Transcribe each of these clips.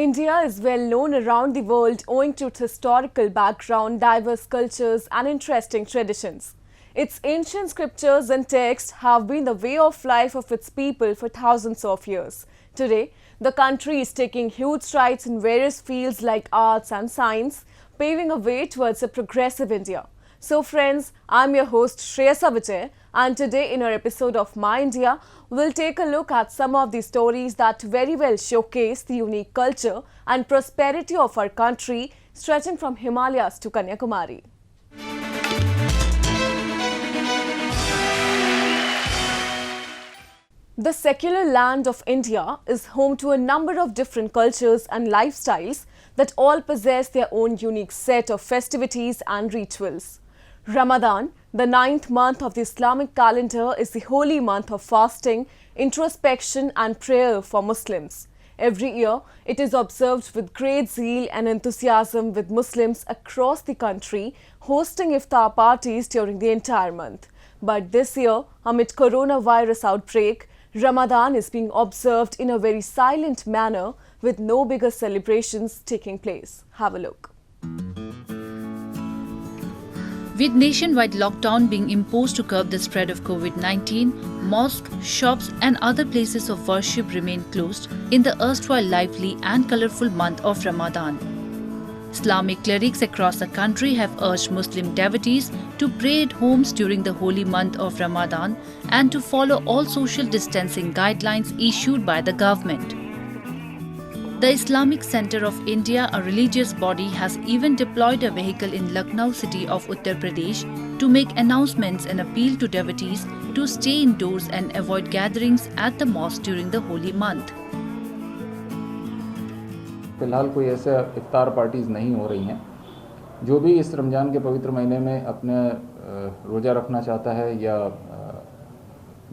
India is well known around the world owing to its historical background, diverse cultures and interesting traditions. Its ancient scriptures and texts have been the way of life of its people for thousands of years. Today, the country is taking huge strides in various fields like arts and science, paving a way towards a progressive India. So friends, I'm your host Shreyasa Vijay, and today in our episode of My India, we'll take a look at some of the stories that very well showcase the unique culture and prosperity of our country, stretching from Himalayas to Kanyakumari. The secular land of India is home to a number of different cultures and lifestyles that all possess their own unique set of festivities and rituals. Ramadan, the 9th month of the Islamic calendar, is the holy month of fasting, introspection and prayer for Muslims. Every year, it is observed with great zeal and enthusiasm, with Muslims across the country hosting iftar parties during the entire month. But this year, amid coronavirus outbreak, Ramadan is being observed in a very silent manner, with no bigger celebrations taking place. Have a look. With nationwide lockdown being imposed to curb the spread of COVID-19, mosques, shops and other places of worship remain closed in the erstwhile lively and colourful month of Ramadan. Islamic clerics across the country have urged Muslim devotees to pray at homes during the holy month of Ramadan and to follow all social distancing guidelines issued by the government. The Islamic Center of India, a religious body, has even deployed a vehicle in Lucknow city of Uttar Pradesh to make announcements and appeal to devotees to stay indoors and avoid gatherings at the mosque during the holy month. फिलहाल कोई ऐसे इफ्तार parties नहीं हो रही हैं। जो भी इस रमज़ान के पवित्र महीने में अपने रोज़ा रखना चाहता है या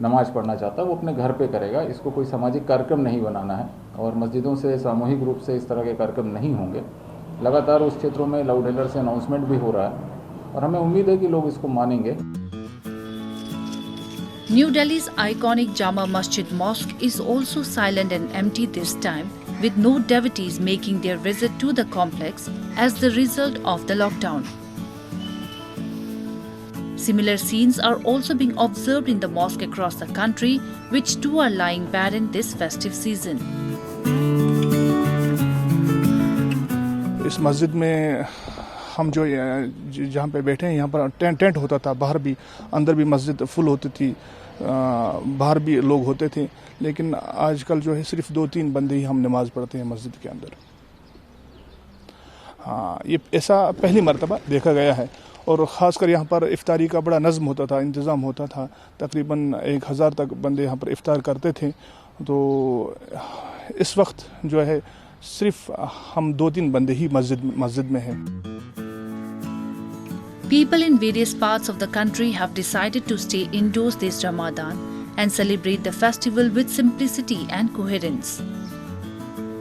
नमाज़ पढ़ना चाहता है वो अपने घर पे करेगा। इसको कोई सामाजिक कार्यक्रम नहीं बनाना है और मस्जिदों से सामूहिक रूप से इस तरह के कार्यक्रम नहीं होंगे। लगातार उस क्षेत्रों में लाउड हेलर से अनाउंसमेंट भी हो रहा है और हमें उम्मीद है कि लोग इसको मानेंगे। New Delhi's iconic Jama Masjid Mosque is also silent and empty this time, with no devotees making their visit to the complex as the result of the lockdown. Similar scenes are also being observed in the mosque across the country, which too are lying barren this festive season. इस मस्जिद में हम जो जहाँ पे बैठे हैं यहाँ पर टेंट होता था, बाहर भी अंदर भी मस्जिद फुल होती थी, बाहर भी लोग होते थे, लेकिन आजकल जो है सिर्फ 2-3 बंदे ही हम नमाज पढ़ते हैं मस्जिद के अंदर। हाँ, ये ऐसा पहली मर्तबा देखा गया है और ख़ासकर यहाँ पर इफ्तारी का बड़ा नज़म होता था, इंतज़ाम होता था। तकरीबन 1000 तक बंदे यहाँ पर इफ्तार करते थे। तो इस वक्त जो है सिर्फ हम 2-3 बंदे ही मस्जिद में हैं। People in various parts of the country have decided to stay indoors this Ramadan and celebrate the festival with simplicity and coherence.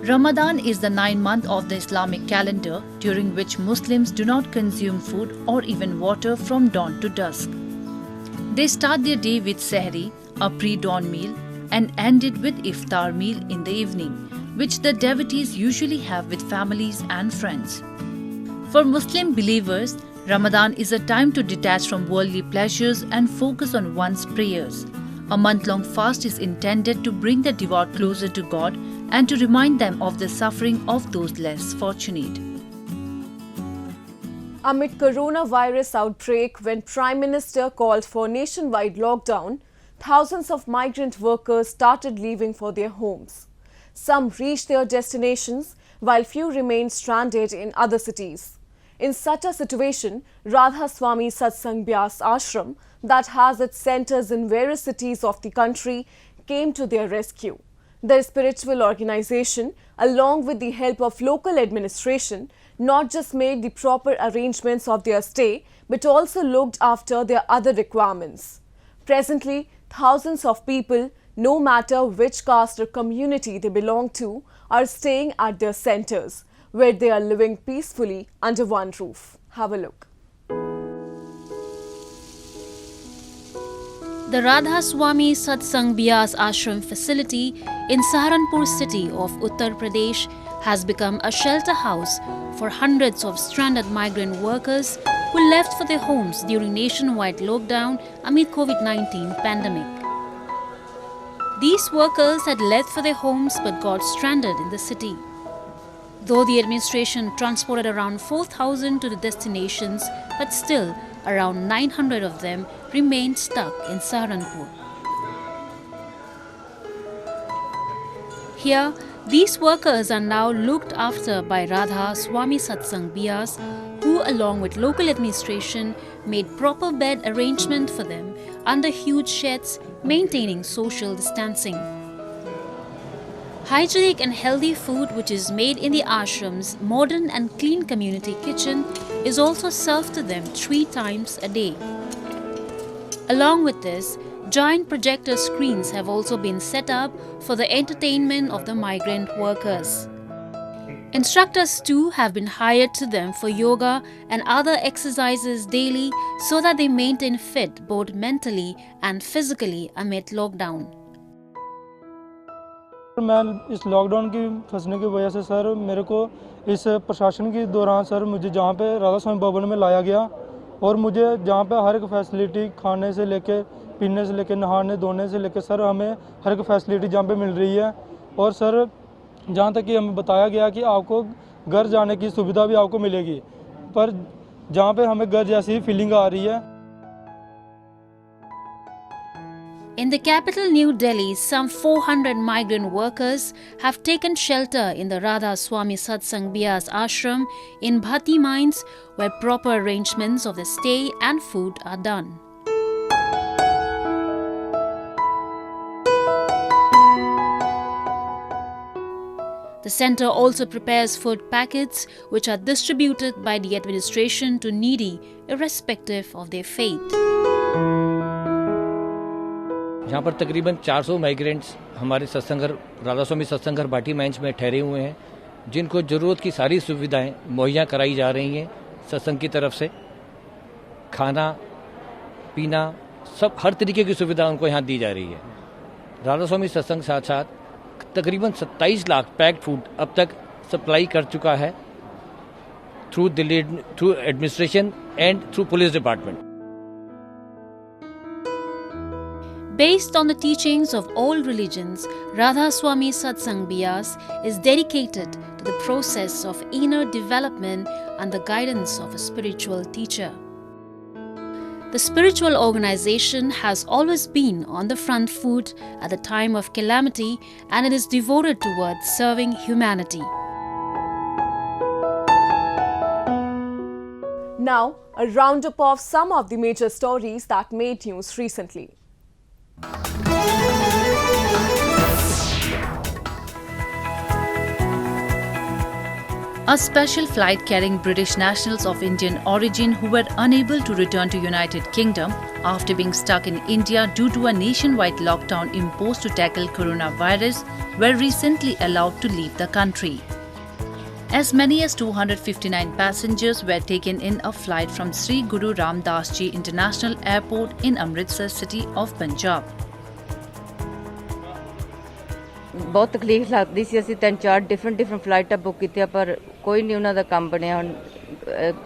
Ramadan is the 9th month of the Islamic calendar, during which Muslims do not consume food or even water from dawn to dusk. They start their day with sehri, a pre-dawn meal, and end it with iftar meal in the evening, which the devotees usually have with families and friends. For Muslim believers, Ramadan is a time to detach from worldly pleasures and focus on one's prayers. A month-long fast is intended to bring the devout closer to God and to remind them of the suffering of those less fortunate. Amid coronavirus outbreak, when Prime Minister called for nationwide lockdown, thousands of migrant workers started leaving for their homes. Some reached their destinations, while few remained stranded in other cities. In such a situation, Radha Swami Satsang Byas Ashram, that has its centers in various cities of the country, came to their rescue. The spiritual organization, along with the help of local administration, not just made the proper arrangements of their stay, but also looked after their other requirements. Presently, thousands of people, no matter which caste or community they belong to, are staying at their centers, where they are living peacefully under one roof. Have a look. The Radha Swami Satsang Bias Ashram facility in Saharanpur city of Uttar Pradesh has become a shelter house for hundreds of stranded migrant workers who left for their homes during nationwide lockdown amid COVID-19 pandemic. These workers had left for their homes but got stranded in the city. Though the administration transported around 4,000 to the destinations, but still around 900 of them remained stuck in Saharanpur. Here, these workers are now looked after by Radha Swami Satsang Bias, who along with local administration made proper bed arrangement for them under huge sheds, maintaining social distancing. Hygienic and healthy food which is made in the ashram's modern and clean community kitchen is also served to them 3 times a day. Along with this, giant projector screens have also been set up for the entertainment of the migrant workers. Instructors too have been hired to them for yoga and other exercises daily so that they maintain fit both mentally and physically amid lockdown. मैं इस lockdown की फंसने की वजह से sir मेरे को इस प्रशासन के दौरान सर मुझे जहाँ पे राधा स्वामी भवन में लाया गया और मुझे जहाँ पे हर एक फैसिलिटी खाने से लेके पीने से लेके नहाने धोने से लेके सर हमें हर एक फैसिलिटी जहाँ पे मिल रही है और सर जहाँ तक कि हमें बताया गया कि आपको घर जाने की सुविधा भी आपको मिलेगी पर जहाँ पे हमें घर जैसी फीलिंग आ रही है. In the capital New Delhi, some 400 migrant workers have taken shelter in the Radha Swami Satsang Bias Ashram in Bhati mines, where proper arrangements of the stay and food are done. The center also prepares food packets which are distributed by the administration to needy irrespective of their faith. यहाँ पर तकरीबन 400 migrants हमारे सत्संगर राधा स्वामी सत्संगर भाटी मंच में ठहरे हुए हैं, जिनको ज़रूरत की सारी सुविधाएं मुहैया कराई जा रही हैं सत्संग की तरफ से. खाना पीना सब हर तरीके की सुविधा उनको यहाँ दी जा रही है. राधा स्वामी सत्संग साथ साथ तकरीबन 27 लाख पैक्ड फूड अब तक सप्लाई कर चुका है through Delhi through administration and through police department. Based on the teachings of all religions, Radha Swami Satsang Bias is dedicated to the process of inner development and the guidance of a spiritual teacher. The spiritual organization has always been on the front foot at the time of calamity, and it is devoted towards serving humanity. Now, a roundup of some of the major stories that made news recently. A special flight carrying British nationals of Indian origin who were unable to return to United Kingdom after being stuck in India due to a nationwide lockdown imposed to tackle coronavirus were recently allowed to leave the country. As many as 259 passengers were taken in a flight from Sri Guru Ram Das Ji International Airport in Amritsar city of Punjab. बहुत तकलीफ लगती सी. ਅਸੀਂ 3-4 different ਫਲਾਈਟਾਂ book ਕੀਤੀਆਂ ਪਰ ਕੋਈ ਨਹੀਂ ਉਹਨਾਂ ਦਾ ਕੰਮ ਬਣਿਆ. ਹੁਣ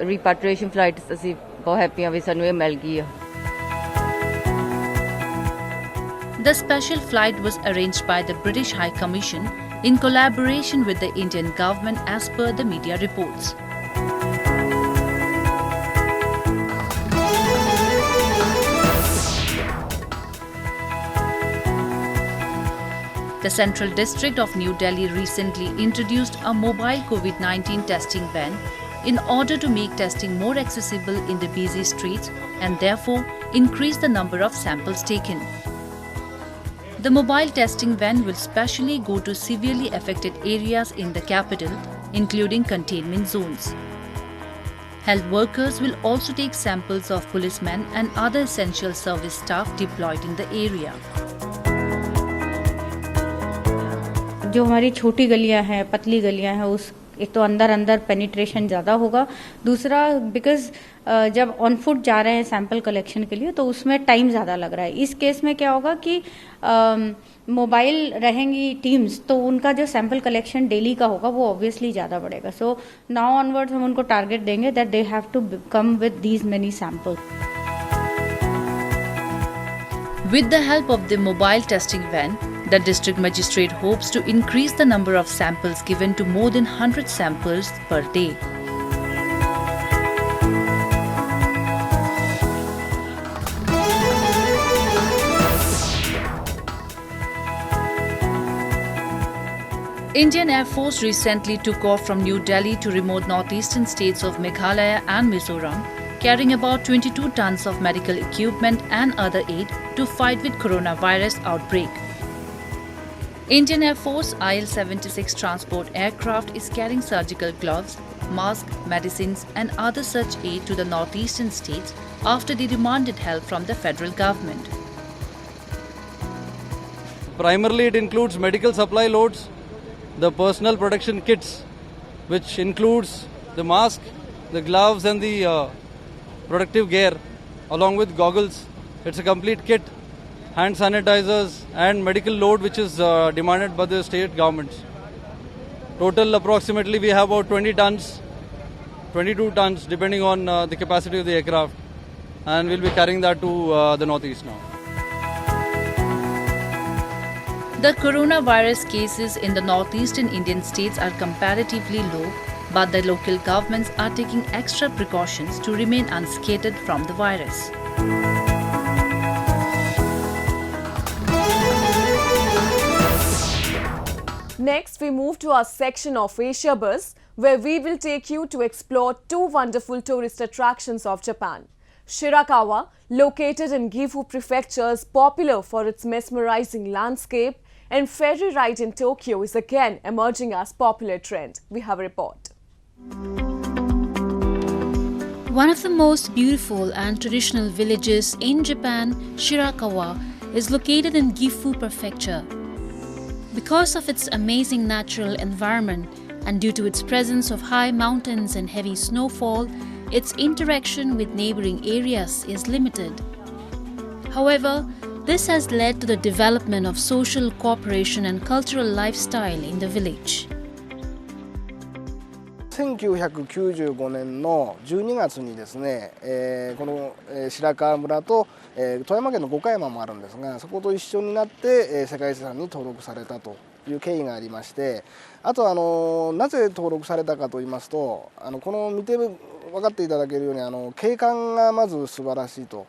ਰੀਪੈਟ੍ਰੀਏਸ਼ਨ ਫਲਾਈਟ ਅਸੀਂ ਬਹੁਤ ਹੈਪੀ ਹਾਂ ਵੀ ਸਾਨੂੰ ਇਹ ਮਿਲ ਗਈ ਆ. The special flight was arranged by the British High Commission in collaboration with the Indian government as per the media reports. The Central District of New Delhi recently introduced a mobile COVID-19 testing van in order to make testing more accessible in the busy streets and therefore increase the number of samples taken. The mobile testing van will specially go to severely affected areas in the capital including containment zones. Health workers will also take samples of policemen and other essential service staff deployed in the area. जो हमारी छोटी गलियां हैं, पतली गलियां हैं, उस एक तो अंदर अंदर पेनिट्रेशन ज़्यादा होगा. दूसरा बिकॉज जब ऑन फुट जा रहे हैं सैंपल कलेक्शन के लिए तो उसमें टाइम ज़्यादा लग रहा है. इस केस में क्या होगा कि मोबाइल रहेंगी टीम्स तो उनका जो सैंपल कलेक्शन डेली का होगा वो ऑब्वियसली ज़्यादा बढ़ेगा. सो नाउ ऑनवर्ड्स हम उनको टारगेट देंगे that they have to come with these many samples. With the help of the mobile testing van, the district magistrate hopes to increase the number of samples given to more than 100 samples per day. Indian Air Force recently took off from New Delhi to remote northeastern states of Meghalaya and Mizoram, carrying about 22 tons of medical equipment and other aid to fight with coronavirus outbreak. Indian Air Force IL-76 transport aircraft is carrying surgical gloves, masks, medicines and other such aid to the northeastern states after they demanded help from the federal government. Primarily it includes medical supply loads, the personal protection kits, which includes the mask, the gloves and the protective gear along with goggles. It's a complete kit, hand sanitizers and medical load which is demanded by the state governments. Total approximately we have about 20 tons, 22 tons depending on the capacity of the aircraft, and we'll be carrying that to the northeast now. The coronavirus cases in the northeastern Indian states are comparatively low, but the local governments are taking extra precautions to remain unscathed from the virus. Next, we move to our section of Asia Buzz, where we will take you to explore two wonderful tourist attractions of Japan. Shirakawa, located in Gifu Prefecture, is popular for its mesmerizing landscape, and ferry ride in Tokyo is again emerging as popular trend. We have a report. One of the most beautiful and traditional villages in Japan, Shirakawa, is located in Gifu Prefecture. Because of its amazing natural environment and due to its presence of high mountains and heavy snowfall, its interaction with neighboring areas is limited. However, this has led to the development of social cooperation and cultural lifestyle in the village. 1995年の12月にですね、この白川村と富山県の五箇山もあるんですが、そこと一緒になって世界遺産に登録されたという経緯がありまして、あとなぜ登録されたかと言いますと、この見て分かっていただけるように景観がまず素晴らしいと。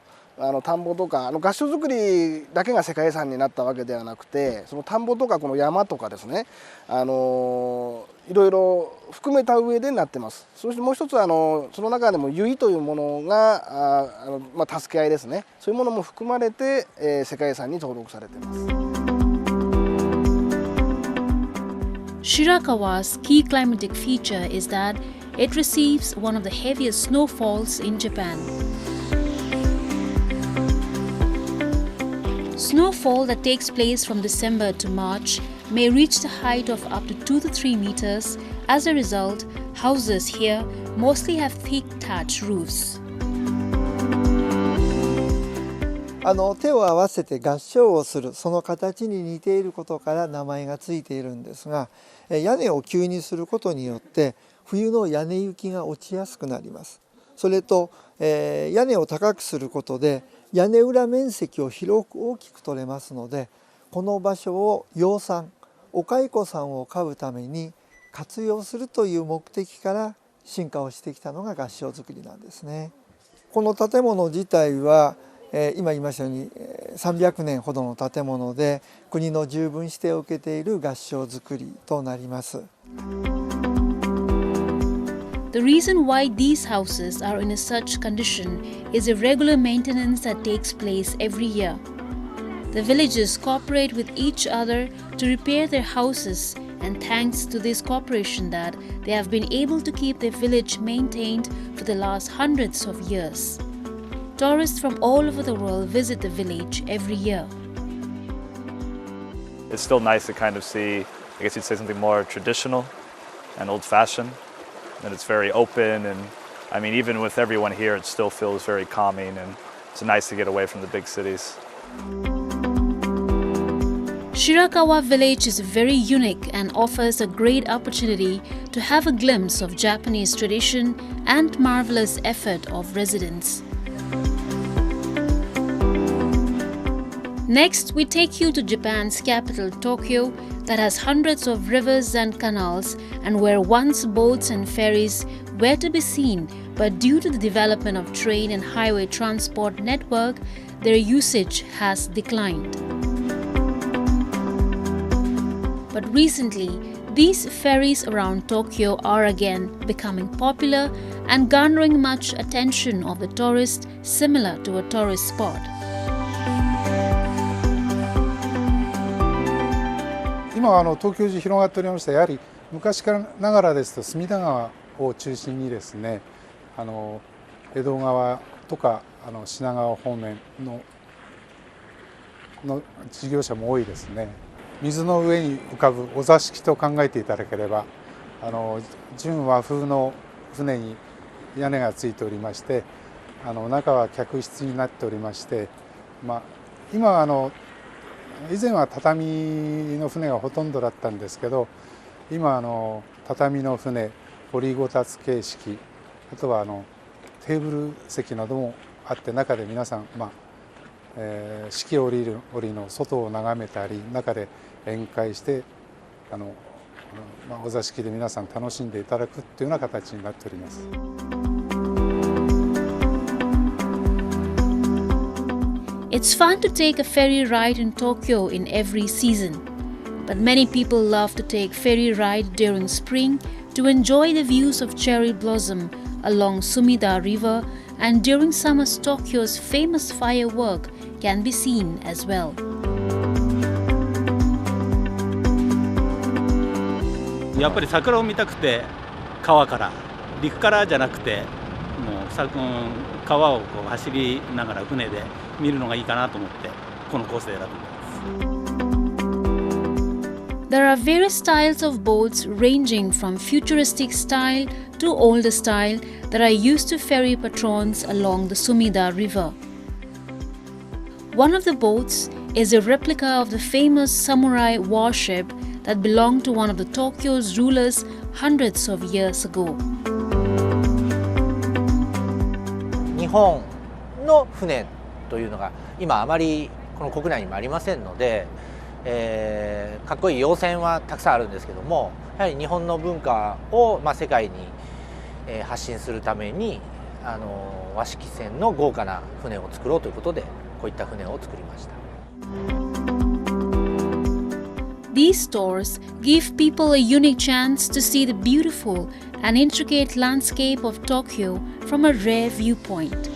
田んぼとか合掌造りだけが世界遺産になったわけではなくて、その田んぼとかこの山とかですね、いろいろ含めた上でなってます。そしてもう一つその中でも結というものが助け合いですね、そういうものも含まれて世界遺産に登録されています。Shirakawa's key climatic feature is that it receives one of the heaviest snowfalls in Japan. Snowfall that takes place from December to March may reach the height of up to 2 to 3 meters. As a result, houses here mostly have thick thatch roofs. 手を合わせて合掌をする、その形に似ていることから名前がついているんですが、屋根を急にすることによって冬の屋根雪が落ちやすくなります。それと、屋根を高くすることで屋根裏面積を広く大きく取れますので、この場所を養蚕、お蚕さんを飼うために活用するという目的から進化をしてきたのが合掌造りなんですね。この建物自体は今言いましたように300年ほどの建物で国の十分指定を受けている合掌造りとなります。The reason why these houses are in such condition is irregular maintenance that takes place every year. The villagers cooperate with each other to repair their houses and thanks to this cooperation that they have been able to keep their village maintained for the last hundreds of years. Tourists from all over the world visit the village every year. It's still nice to kind of see, I guess you'd say, something more traditional and old-fashioned. And it's very open, and I mean, even with everyone here, it still feels very calming, and it's nice to get away from the big cities. Shirakawa village is very unique and offers a great opportunity to have a glimpse of Japanese tradition and marvelous effort of residents. Next, we take you to Japan's capital, Tokyo, that has hundreds of rivers and canals, and where once boats and ferries were to be seen, but due to the development of train and highway transport network, their usage has declined. But recently, these ferries around Tokyo are again becoming popular and garnering much attention of the tourists, similar to a tourist spot. 今は東京中広がっておりまして、やはり昔からながらですと隅田川を中心にですね、江戸川とか品川方面の事業者も多いですね。水の上に浮かぶお座敷と考えていただければ、純和風の船に屋根がついておりまして、中は客室になっておりまして、今は以前は畳の船がほとんどだったんですけど、今畳の船、掘りごたつ形式、あとはテーブル席などもあって、中で皆さん、四季折々の外を眺めたり、中で宴会してお座敷で皆さん楽しんでいただくというような形になっております。It's fun to take a ferry ride in Tokyo in every season, but many people love to take ferry ride during spring to enjoy the views of cherry blossom along Sumida River, and during summers Tokyo's famous firework can be seen as well. やっぱり桜を見たくて川から陸からじゃなくてもう川をこう走りながら船で見るのがいいかなと思ってこのコースで選ぶんです。 There are various styles of boats ranging from futuristic style to older style that are used to ferry patrons along the Sumida River. One of the boats is a replica of the famous samurai warship that belonged to one of the Tokyo's rulers hundreds of years ago. 日本の船というのが今あまりこの国内にもありませんので、かっこいい洋船はたくさんあるんですけども、やはり日本の文化を世界に発信するために和式船の豪華な船を作ろうということでこういった船を作りました。 These stores give people a unique chance to see the beautiful and intricate landscape of Tokyo from a rare viewpoint.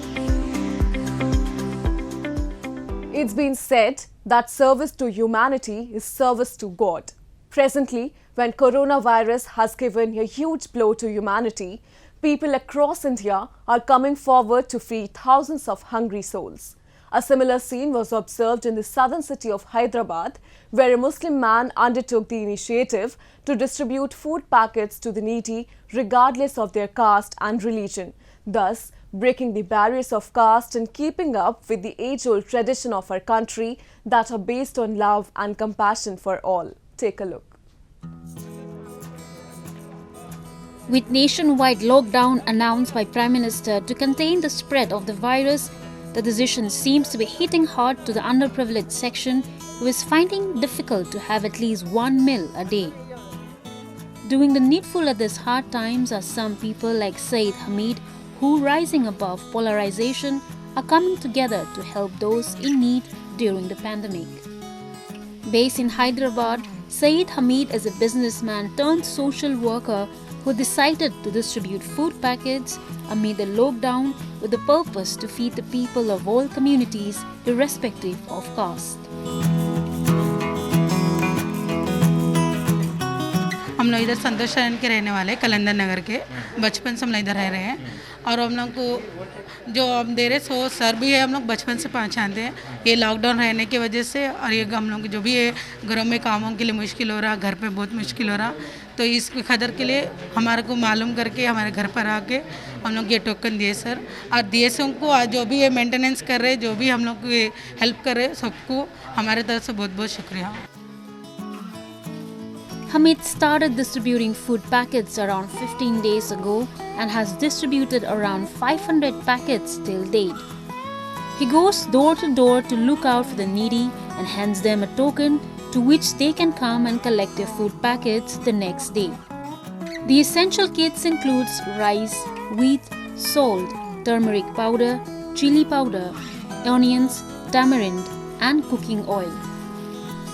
It's been said that service to humanity is service to God. Presently, when coronavirus has given a huge blow to humanity, people across India are coming forward to feed thousands of hungry souls. A similar scene was observed in the southern city of Hyderabad, where a Muslim man undertook the initiative to distribute food packets to the needy regardless of their caste and religion, thus breaking the barriers of caste and keeping up with the age-old tradition of our country that are based on love and compassion for all. Take a look. With nationwide lockdown announced by Prime Minister to contain the spread of the virus, the decision seems to be hitting hard to the underprivileged section who is finding difficult to have at least one meal a day. Doing the needful at these hard times are some people like Saeed Hamid, who, rising above polarization, are coming together to help those in need during the pandemic. Based in Hyderabad, Saeed Hamid is a businessman turned social worker who decided to distribute food packets amid the lockdown with the purpose to feed the people of all communities irrespective of caste. हम लोग इधर संतोष शरण के रहने वाले, कलंदर नगर के, बचपन से हम लोग इधर रह रहे हैं। और हम लोग को जो हम दे रहे सो सर भी है, हम लोग बचपन से पहचानते हैं। ये लॉकडाउन रहने की वजह से और ये हम लोग जो भी है घरों में कामों के लिए मुश्किल हो रहा, घर पे बहुत मुश्किल हो रहा, तो इस कदर के लिए हमारे को मालूम करके हमारे घर पर आके हम लोग ये टोकन दिए सर। और दिए से उनको जो भी ये मेंटेनेंस कर रहे, जो भी हम लोग को हेल्प कर रहे, सबको हमारे तरफ से बहुत बहुत शुक्रिया। Hamid started distributing food packets around 15 days ago and has distributed around 500 packets till date. He goes door to door to look out for the needy and hands them a token to which they can come and collect their food packets the next day. The essential kits includes rice, wheat, salt, turmeric powder, chili powder, onions, tamarind and cooking oil.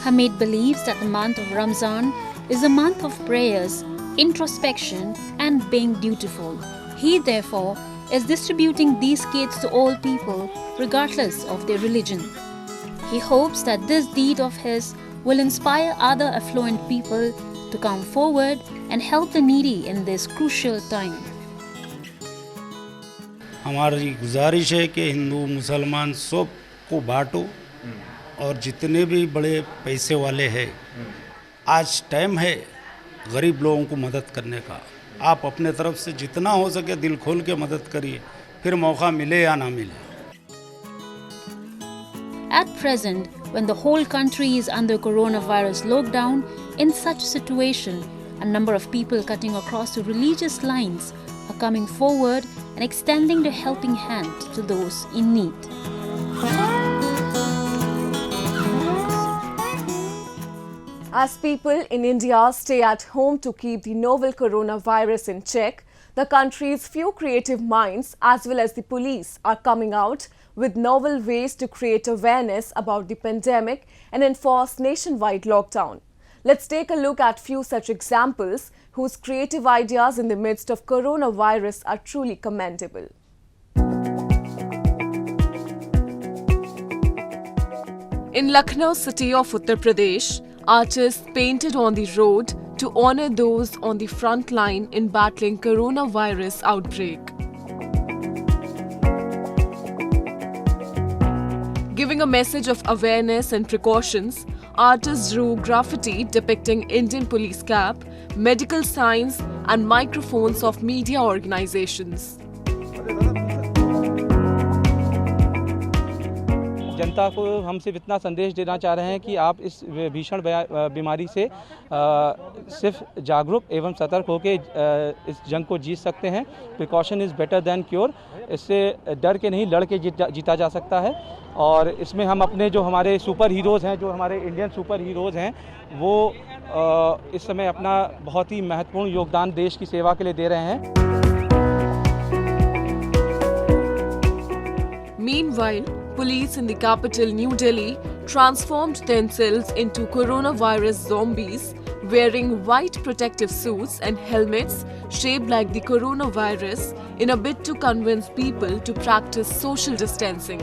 Hamid believes that the month of Ramadan is a month of prayers, introspection and being dutiful. He therefore is distributing these kits to all people regardless of their religion. He hopes that this deed of his will inspire other affluent people to come forward and help the needy in this crucial time. हमारी गुजारिश है कि हिंदू मुसलमान सब को बांटो और जितने भी बड़े पैसे वाले हैं, आज टाइम है गरीब लोगों को मदद करने का। आप अपने तरफ से जितना हो सके दिल खोल के मदद करिए, फिर मौका मिले या ना मिले। At present, when the whole country is under coronavirus lockdown, in such situation, a number of people cutting across the religious lines are coming forward and extending their helping hand to those in need. As people in India stay at home to keep the novel coronavirus in check, the country's few creative minds as well as the police are coming out with novel ways to create awareness about the pandemic and enforce nationwide lockdown. Let's take a look at few such examples whose creative ideas in the midst of coronavirus are truly commendable. In Lucknow city of Uttar Pradesh, artists painted on the road to honor those on the front line in battling coronavirus outbreak. Giving a message of awareness and precautions, artists drew graffiti depicting Indian police cap, medical signs and microphones of media organizations. जनता को हम सिर्फ इतना संदेश देना चाह रहे हैं कि आप इस भीषण बीमारी से सिर्फ जागरूक एवं सतर्क होकर इस जंग को जीत सकते हैं। Precaution is better than cure. इससे डर के नहीं लड़ के जीता जा सकता है। और इसमें हम अपने जो हमारे सुपर हीरोज़ हैं, जो हमारे इंडियन सुपर हीरोज़ हैं, वो इस समय अपना बहुत ही महत्वपूर्ण योगदान देश की सेवा के लिए दे रहे हैं। Meanwhile, police in the capital New Delhi transformed themselves into coronavirus zombies, wearing white protective suits and helmets shaped like the coronavirus in a bid to convince people to practice social distancing.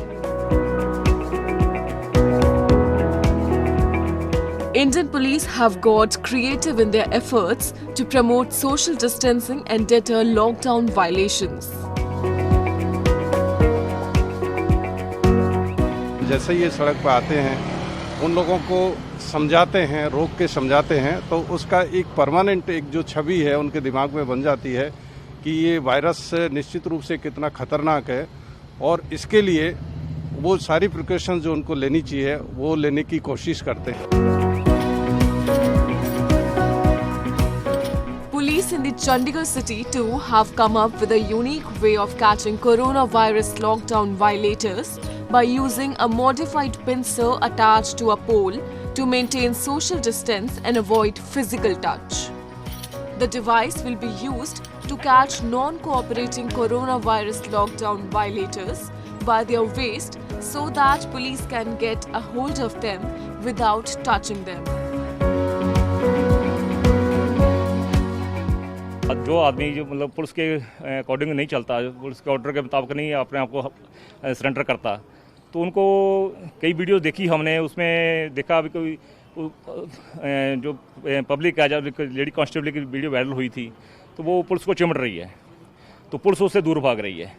Indian police have got creative in their efforts to promote social distancing and deter lockdown violations. जैसे ये सड़क पर आते हैं, उन लोगों को समझाते हैं, रोक के समझाते हैं, तो उसका एक परमानेंट एक जो छवि है उनके दिमाग में बन जाती है कि ये वायरस निश्चित रूप से कितना खतरनाक है और इसके लिए वो सारी प्रिकॉशंस जो उनको लेनी चाहिए वो लेने की कोशिश करते हैं। Police in the Chandigarh city too have come up with a unique way of catching coronavirus lockdown violators by using a modified pincer attached to a pole to maintain social distance and avoid physical touch. The device will be used to catch non-cooperating coronavirus lockdown violators by their waist so that police can get a hold of them without touching them. जो आदमी जो मतलब police के according नहीं चलता, police के order के मुताबिक नहीं अपने आप को सरेंडर करता, तो उनको कई वीडियो देखी हमने, उसमें देखा अभी कोई जो पब्लिक है, जब लेडी कांस्टेबल की वीडियो वायरल हुई थी तो वो पुलिस को चिमट रही है, तो पुलिस उससे दूर भाग रही है।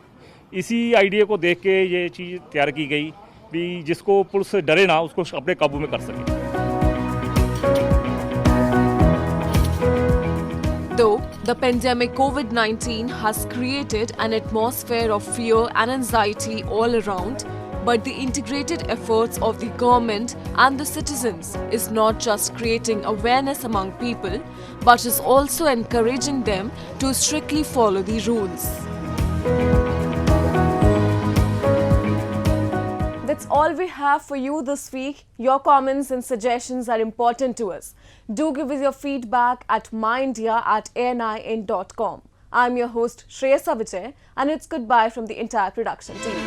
इसी आइडिया को देख के ये चीज़ तैयार की गई भी जिसको पुलिस डरे ना, उसको अपने काबू में कर सके। Though the pandemic COVID-19 has created an atmosphere of fear and anxiety all around, but the integrated efforts of the government and the citizens is not just creating awareness among people, but is also encouraging them to strictly follow the rules. That's all we have for you this week. Your comments and suggestions are important to us. Do give us your feedback at myindia@anin.com. I'm your host Shreya Savijay, and it's goodbye from the entire production team.